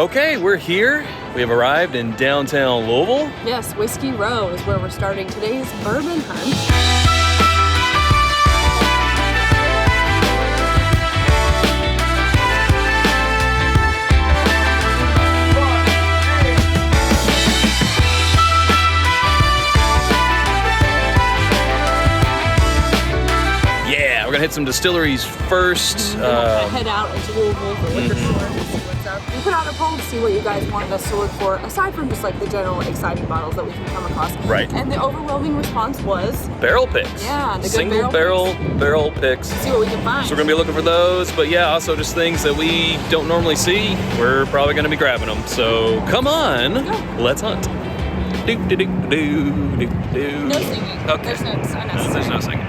Okay, we're here. We have arrived in downtown Louisville. Yes, Whiskey Row is where we're starting today's Bourbon Hunt. We're gonna hit some distilleries first. We're gonna head out into Louisville for liquor stores and see what's up. We put out a poll to see what you guys wanted us to look for, aside from just like the general exciting bottles that we can come across. Right. And the overwhelming response was barrel picks. Yeah, the good single barrel picks. See what we can find. So we're gonna be looking for those, but yeah, also just things that we don't normally see. We're probably gonna be grabbing them. So come on, let's hunt. Do do do do do do. No singing. Okay. There's no singing.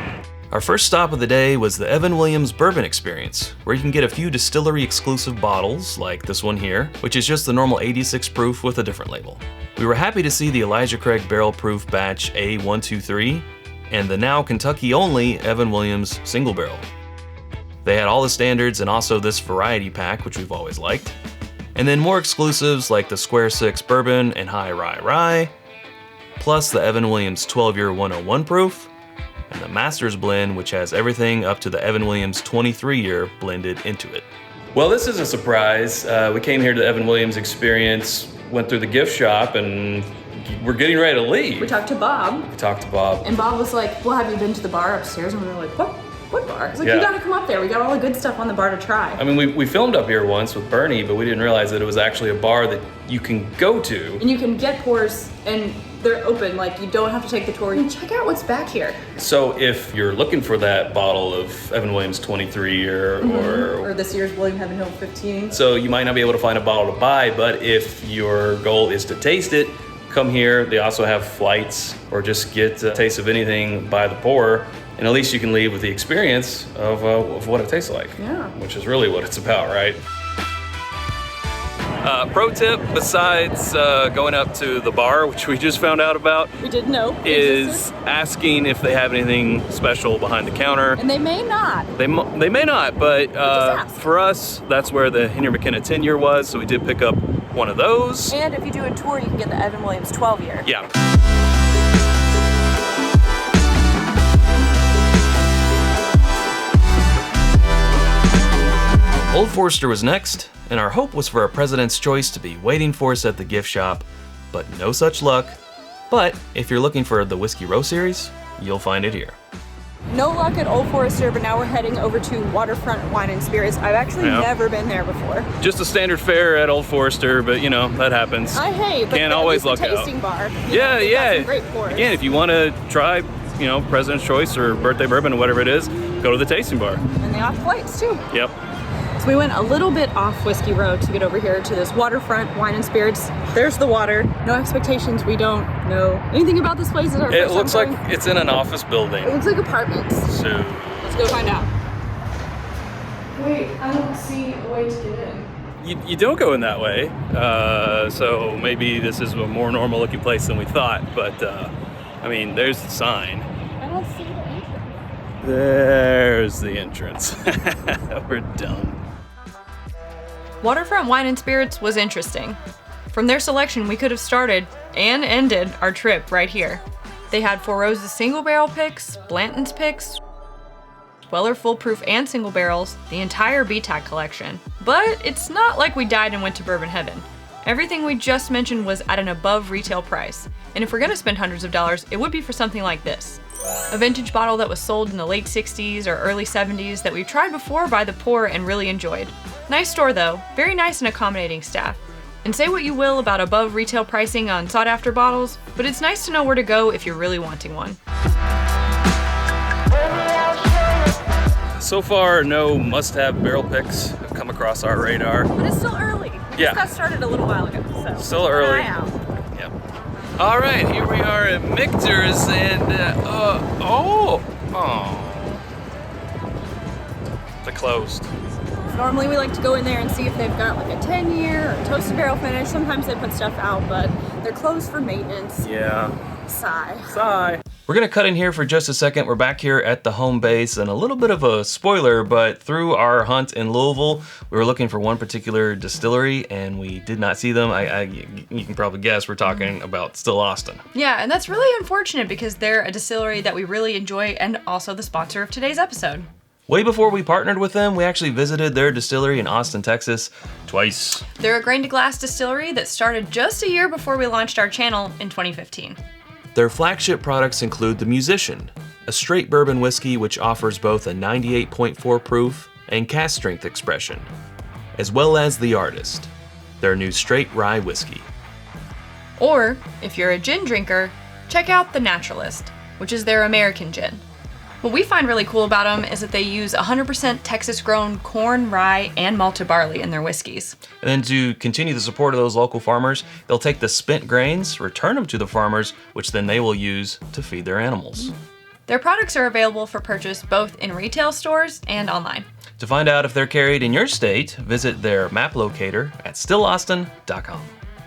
Our first stop of the day was the Evan Williams Bourbon Experience, where you can get a few distillery exclusive bottles, like this one here, which is just the normal 86 proof with a different label. We were happy to see the Elijah Craig Barrel Proof Batch A123, and the now Kentucky only Evan Williams Single Barrel. They had all the standards and also this variety pack, which we've always liked. And then more exclusives like the Square 6 Bourbon and High Rye, plus the Evan Williams 12-year 101 proof, and the Masters blend, which has everything up to the Evan Williams 23-year blended into it. Well, this is a surprise. We came here to the Evan Williams Experience, went through the gift shop, and we're getting ready to leave. We talked to Bob. And Bob was like, well, have you been to the bar upstairs? And we were like, what? What bar? He's like, you gotta come up there. We got all the good stuff on the bar to try. I mean, we filmed up here once with Bernie, but we didn't realize that it was actually a bar that you can go to. And you can get pours, and they're open. Like, you don't have to take the tour. And check out what's back here. So if you're looking for that bottle of Evan Williams 23 or this year's William Heaven Hill 15. So you might not be able to find a bottle to buy, but if your goal is to taste it, come here. They also have flights, or just get a taste of anything by the pour. And at least you can leave with the experience of what it tastes like. Yeah. Which is really what it's about, right? Pro tip, besides going up to the bar, which we just found out about, we didn't know, is asking if they have anything special behind the counter. And they may not. They may not, but for us, that's where the Henry McKenna 10-year was, so we did pick up one of those. And if you do a tour, you can get the Evan Williams 12-year. Yeah. Old Forester was next, and our hope was for a President's Choice to be waiting for us at the gift shop, but no such luck. But if you're looking for the Whiskey Row series, you'll find it here. No luck at Old Forester, but now we're heading over to Waterfront Wine and Spirits. I've actually never been there before. Just a standard fare at Old Forester, but you know, that happens. I hate, but can't always luck out. Tasting bar. Yeah. Some great pours. Again, if you want to try, you know, President's Choice or birthday bourbon or whatever it is, go to the tasting bar. And they offer flights too. Yep. So we went a little bit off Whiskey Row to get over here to this Waterfront Wine and Spirits. There's the water. No expectations. We don't know anything about this place. It looks like it's in an office building. It looks like apartments. So let's go find out. Wait, I don't see a way to get in. You don't go in that way. So maybe this is a more normal looking place than we thought. But I mean, there's the sign. I don't see the entrance. There's the entrance. We're done. Waterfront Wine and Spirits was interesting. From their selection, we could have started and ended our trip right here. They had Four Roses single barrel picks, Blanton's picks, Weller full proof and single barrels, the entire BTAC collection. But it's not like we died and went to Bourbon Heaven. Everything we just mentioned was at an above retail price. And if we're gonna spend hundreds of dollars, it would be for something like this. A vintage bottle that was sold in the late 60s or early 70s that we've tried before by the pour and really enjoyed. Nice store though, very nice and accommodating staff. And say what you will about above retail pricing on sought after bottles, but it's nice to know where to go if you're really wanting one. So far, no must-have barrel picks have come across our radar. But it's still early. Yeah. This got started a little while ago, so still early. keep an eye out. Yep. All right, here we are at Michter's, and they're closed. Normally we like to go in there and see if they've got like a 10-year or toasted barrel finish. Sometimes they put stuff out, but they're closed for maintenance. Yeah. Sigh. Sigh. We're gonna cut in here for just a second. We're back here at the home base, and a little bit of a spoiler, but through our hunt in Louisville, we were looking for one particular distillery and we did not see them. You can probably guess we're talking about Still Austin. Yeah, and that's really unfortunate because they're a distillery that we really enjoy and also the sponsor of today's episode. Way before we partnered with them, we actually visited their distillery in Austin, Texas, twice. They're a grain-to-glass distillery that started just a year before we launched our channel in 2015. Their flagship products include the Musician, a straight bourbon whiskey which offers both a 98.4 proof and cask strength expression, as well as the Artist, their new straight rye whiskey. Or, if you're a gin drinker, check out the Naturalist, which is their American gin. What we find really cool about them is that they use 100% Texas-grown corn, rye, and malted barley in their whiskeys. And then to continue the support of those local farmers, they'll take the spent grains, return them to the farmers, which then they will use to feed their animals. Their products are available for purchase both in retail stores and online. To find out if they're carried in your state, visit their map locator at stillaustin.com.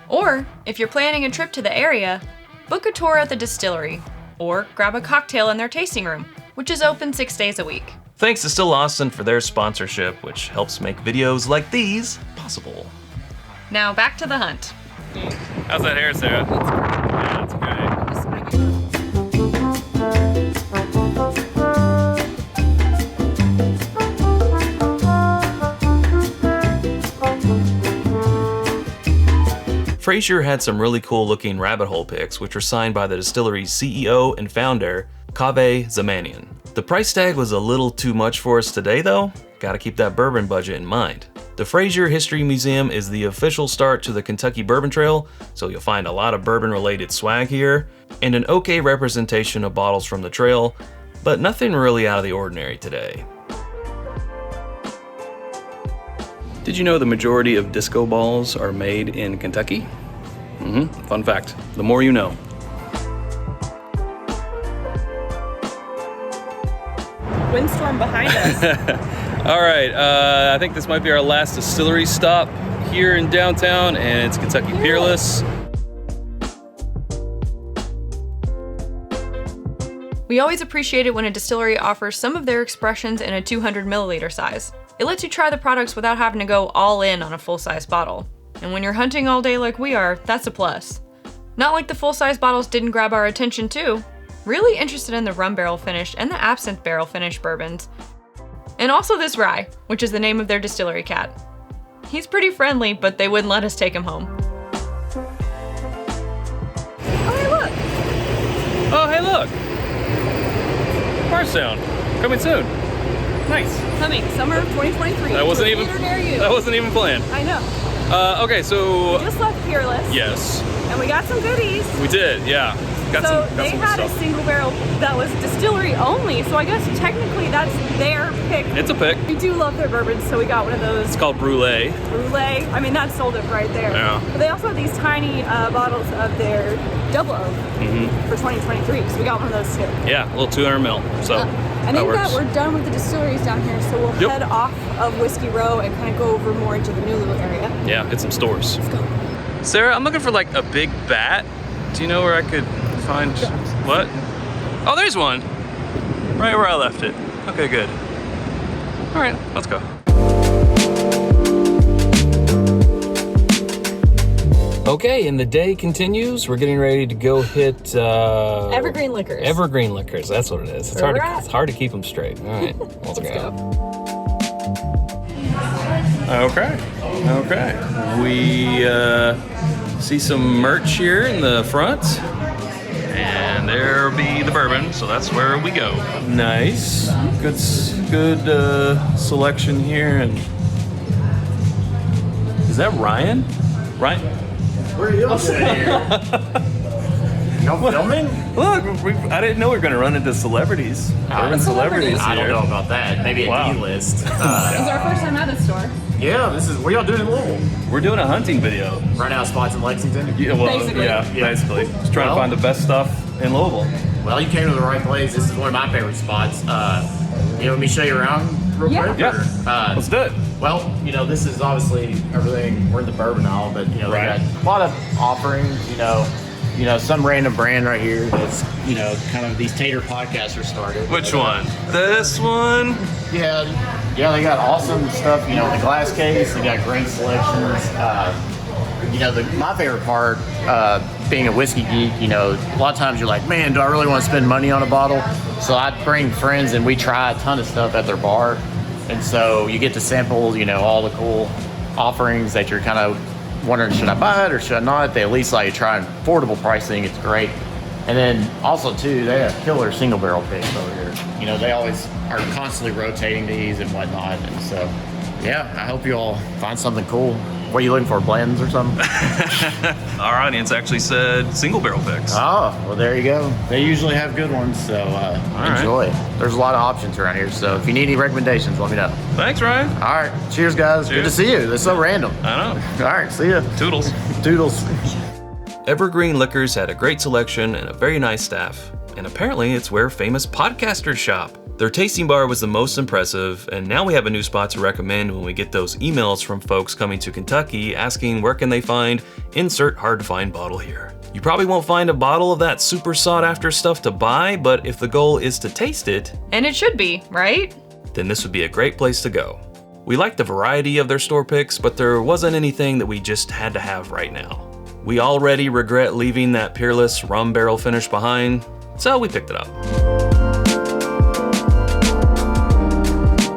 Or, if you're planning a trip to the area, book a tour at the distillery, or grab a cocktail in their tasting room, which is open 6 days a week. Thanks to Still Austin for their sponsorship, which helps make videos like these possible. Now back to the hunt. How's that hair, Sarah? Yeah, that's great. Frazier had some really cool looking rabbit hole picks, which were signed by the distillery's CEO and founder, Kaveh Zamanian. The price tag was a little too much for us today though. Gotta keep that bourbon budget in mind. The Frazier History Museum is the official start to the Kentucky Bourbon Trail, so you'll find a lot of bourbon related swag here, and an okay representation of bottles from the trail, but nothing really out of the ordinary today. Did you know the majority of disco balls are made in Kentucky? Fun fact, the more you know. Windstorm behind us. All right, I think this might be our last distillery stop here in downtown, and it's Kentucky Peerless. We always appreciate it when a distillery offers some of their expressions in a 200 milliliter size. It lets you try the products without having to go all in on a full-size bottle. And when you're hunting all day like we are, that's a plus. Not like the full-size bottles didn't grab our attention too. Really interested in the rum barrel finish and the absinthe barrel finish bourbons. And also this rye, which is the name of their distillery cat. He's pretty friendly, but they wouldn't let us take him home. Oh, hey, look! Oh, hey, look! Barstown, coming soon. Nice. Coming, summer of 2023. That wasn't even near you. That wasn't even planned. I know. Okay, so We just left Peerless. yes, And we got some goodies. we did. Yeah, got So some they good had stuff. a single barrel that was distillery only, so I guess technically that's their pick. It's a pick. We do love their bourbons, so we got one of those. It's called Brulee. Brulee. I mean, that sold it right there. Yeah. But they also have these tiny bottles of their double oak for 2023, so we got one of those too. Yeah, a little 200 ml. So I that think works. that we're done with the distilleries down here, so we'll Yep. head off of Whiskey Row and kind of go over more into the new little area. Yeah, hit some stores. Let's go. Sarah, I'm looking for like a big bat. Do you know where I could find what? Oh, there's one. Right where I left it. Okay, good. All right, let's go. Okay, and the day continues. We're getting ready to go hit Evergreen Liquors. Evergreen Liquors. That's what it is. It's hard to keep them straight. All right, let's go. Okay. We see some merch here in the front, and there'll be the bourbon. So that's where we go. Nice, good selection here. And is that Ryan? Ryan. Where are you sitting here? Y'all filming? Look, I didn't know we were going to run into celebrities. Bourbon celebrities I don't here. know about that. Maybe a D-list. This is our first time at the store. Yeah, what y'all doing in Louisville? We're doing a hunting video. Right now, spots in Lexington? Yeah, well, Basically. yeah, basically. Just trying to find the best stuff in Louisville. Well, you came to the right place. This is one of my favorite spots. Let me show you around real quick? Yeah, Or, let's do it. Well, this is obviously everything. We're in the bourbon aisle, but, they Right. got a lot of offerings, you know, some random brand right here that's, you know, kind of these tater podcasters started. Which one? This one? Yeah, they got awesome stuff, you know, in the glass case. They got great selections. You know, my favorite part, being a whiskey geek, you know, a lot of times you're like, man, do I really want to spend money on a bottle? So I bring friends and we try a ton of stuff at their bar. And so you get to sample, you know, all the cool offerings that you're kind of wondering, should I buy it or should I not? They at least let you try affordable pricing. It's great. And then also too, they have killer single barrel picks over here. You know, they always are constantly rotating these and whatnot. And so, yeah, I hope you all find something cool. What are you looking for, blends or something? Our audience actually said single barrel picks. Oh, well, there you go. They usually have good ones, so enjoy. There's a lot of options around here, so if you need any recommendations, let me know. Thanks, Ryan. All right. Cheers, guys. Cheers. Good to see you. That's so random. I know. All right. See ya. Toodles. Doodles. Evergreen Liquors had a great selection and a very nice staff, and apparently it's where famous podcasters shop. Their tasting bar was the most impressive, and now we have a new spot to recommend when we get those emails from folks coming to Kentucky asking where can they find insert hard to find bottle here. You probably won't find a bottle of that super sought after stuff to buy, but if the goal is to taste it, And it should be, right? then this would be a great place to go. We liked the variety of their store picks, but there wasn't anything that we just had to have right now. We already regret leaving that Peerless rum barrel finish behind, so we picked it up.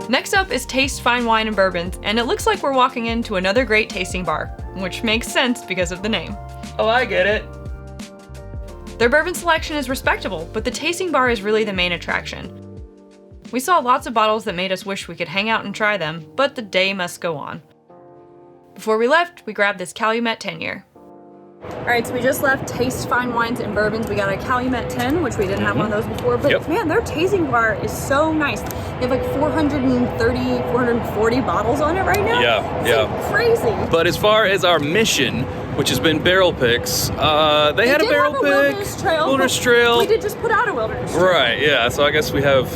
Next up is Taste Fine Wine and Bourbons, and it looks like we're walking into another great tasting bar, which makes sense because of the name. Oh, I get it. Their bourbon selection is respectable, but the tasting bar is really the main attraction. We saw lots of bottles that made us wish we could hang out and try them, but the day must go on. Before we left, we grabbed this Calumet 10-year. All right, so we just left Taste Fine Wines and Bourbons. We got a Calumet 10, which we didn't have one of those before, but Yep. man, their tasting bar is so nice. They have like 430, 440 bottles on it right now. It's like crazy. But as far as our mission, which has been barrel picks, they had a did barrel have a pick, Wilderness Trail. We did just put out a Wilderness Trail. Right, yeah, so I guess we have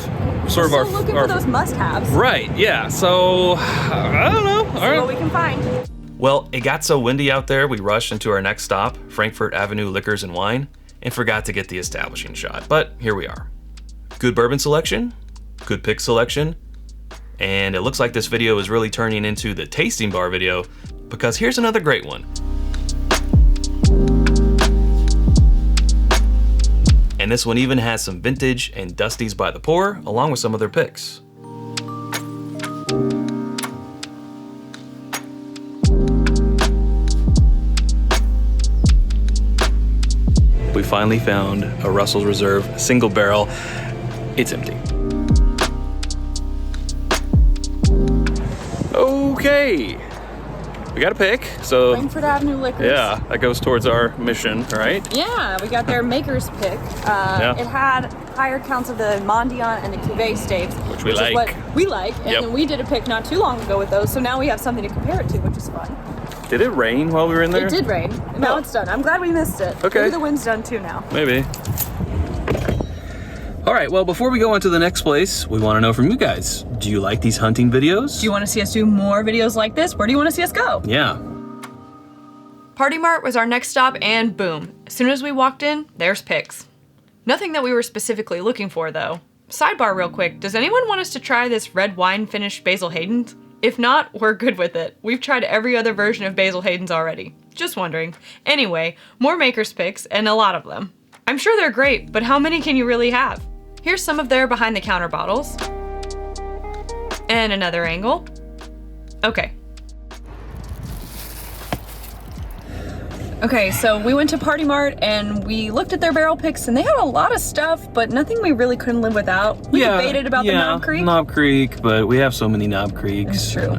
sort of Still looking for those must-haves. Right, yeah, so I don't know. All See right. what we can find. Well, it got so windy out there, we rushed into our next stop, Frankfurt Avenue Liquors and Wine, and forgot to get the establishing shot. But here we are. Good bourbon selection, good pick selection, and it looks like this video is really turning into the tasting bar video, because here's another great one. And this one even has some vintage and Dusties by the pour, along with some of their picks. We finally found a Russell's Reserve single barrel. It's empty. Okay, we got a pick, so Frankfurt Avenue Liquors. yeah, that goes towards our mission, right? Yeah, we got their maker's pick. It had higher counts of the Mondial and the Cuvée Stakes, Which we is like. what we like. And Yep. then we did a pick not too long ago with those, so now we have something to compare it to, which is fun. Did it rain while we were in there? It did rain. Now Oh. it's done. I'm glad we missed it. Okay. Maybe the wind's done too now. Maybe. All right, well, before we go on to the next place, we want to know from you guys. Do you like these hunting videos? Do you want to see us do more videos like this? Where do you want to see us go? Yeah. Party Mart was our next stop, and boom. As soon as we walked in, there's picks. Nothing that we were specifically looking for, though. Sidebar real quick, does anyone want us to try this red wine finished Basil Hayden's? If not, we're good with it. We've tried every other version of Basil Hayden's already. Just wondering. Anyway, more makers picks, and a lot of them. I'm sure they're great, but how many can you really have? Here's some of their behind the counter bottles. And another angle. Okay. Okay, so we went to Party Mart and we looked at their barrel picks and they had a lot of stuff, but nothing we really couldn't live without. We debated about the Knob Creek. Knob Creek, but we have so many Knob Creeks. It's true.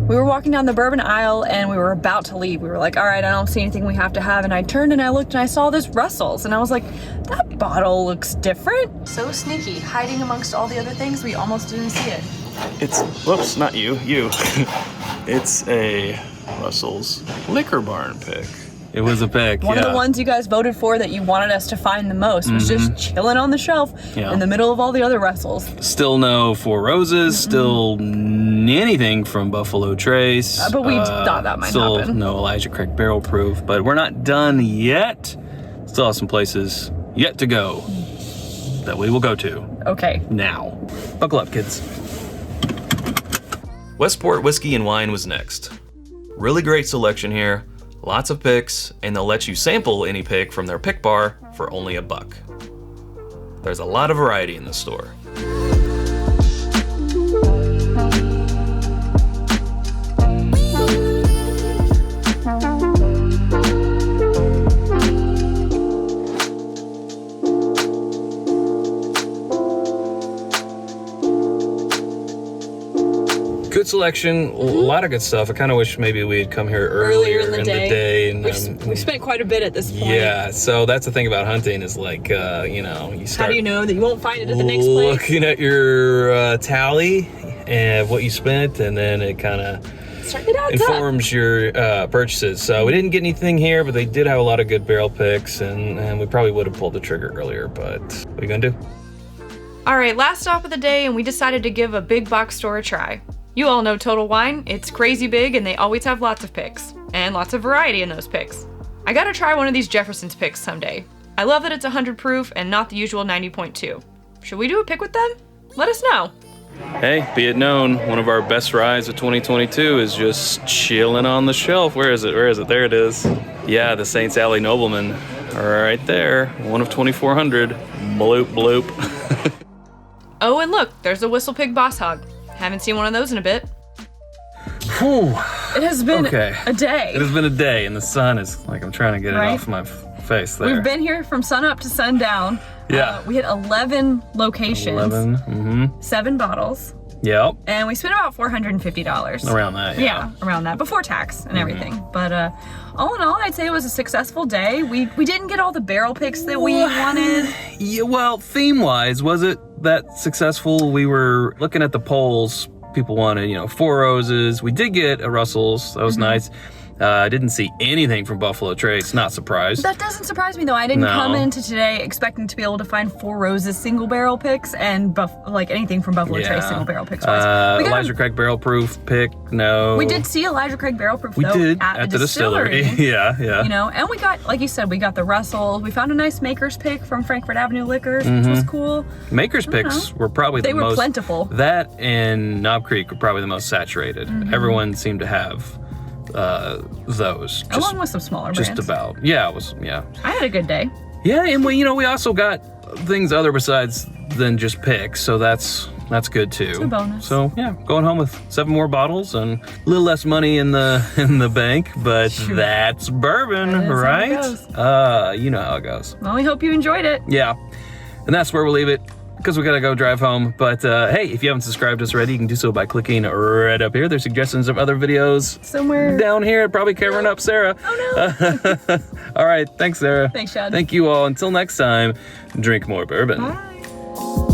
We were walking down the bourbon aisle and we were about to leave. We were like, all right, I don't see anything we have to have. And I turned and I looked and I saw this Russell's and I was like, that bottle looks different. So sneaky, hiding amongst all the other things, we almost didn't see it. It's, whoops, not you. It's a Russell's Liquor Barn pick. It was a pick, One of the ones you guys voted for that you wanted us to find the most was just chilling on the shelf in the middle of all the other Russells. Still no Four Roses, still anything from Buffalo Trace. But we thought that might still happen. no Elijah Craig Barrel Proof, but we're not done yet. Still have some places yet to go that we will go to Okay. now. Buckle up, kids. Westport Whiskey and Wine was next. Really great selection here, lots of picks, and they'll let you sample any pick from their pick bar for only $1. There's a lot of variety in this store. Good selection, a lot of good stuff. I kind of wish maybe we had come here earlier in the day. And, we spent quite a bit at this point. Yeah, so that's the thing about hunting is like, you start. How do you know that you won't find it at the next place? Looking at your tally and what you spent, and then it kind of informs your purchases. So we didn't get anything here, but they did have a lot of good barrel picks, and we probably would have pulled the trigger earlier, but what are you gonna do? All right, last stop of the day, and we decided to give a big box store a try. You all know Total Wine. It's crazy big, and they always have lots of picks, and lots of variety in those picks. I gotta try one of these Jefferson's picks someday. I love that it's 100 proof and not the usual 90.2. Should we do a pick with them? Let us know. Hey, be it known, one of our best rides of 2022 is just chilling on the shelf. Where is it? There it is. Yeah, the Saints Alley Nobleman. Right there. One of 2,400. Bloop, bloop. Oh, and look, there's a Whistle Pig Boss Hog. Haven't seen one of those in a bit. Whew. It has been a day. It has been a day, and the sun is like, I'm trying to get it off my face there. We've been here from sun up to sundown. Yeah. We had 11 locations. 7 bottles. Yep. And we spent about $450. Around that, yeah. Around that, before tax and everything. But all in all, I'd say it was a successful day. We didn't get all the barrel picks that we wanted. Yeah, well, theme-wise, was it that successful? We were looking at the polls. People wanted, 4 Roses. We did get a Russell's. That was nice. I didn't see anything from Buffalo Trace. Not surprised. That doesn't surprise me, though. I didn't come into today expecting to be able to find 4 Roses single barrel picks and anything from Buffalo Trace single barrel picks. Elijah Craig barrel proof pick. No. We did see Elijah Craig barrel proof. We did at the distillery. Yeah. And we got, like you said, we got the Russell. We found a nice Maker's pick from Frankfurt Avenue Liquors, which was cool. Maker's picks were probably the most. They were plentiful. That and Knob Creek were probably the most saturated. Everyone seemed to have those. Along with some smaller brands. Just about. Yeah, it was, I had a good day. Yeah, and we also got things other besides than just picks, so that's good too. It's a bonus. So yeah, going home with 7 more bottles and a little less money in the bank, but that's bourbon, right? You know how it goes. Well, we hope you enjoyed it. Yeah, and that's where we'll leave it, because we gotta go drive home. But hey, if you haven't subscribed to us already, you can do so by clicking right up here. There's suggestions of other videos somewhere down here, probably covering up Sarah. Oh no. All right, thanks, Sarah. Thanks, Chad. Thank you all. Until next time, drink more bourbon. Bye.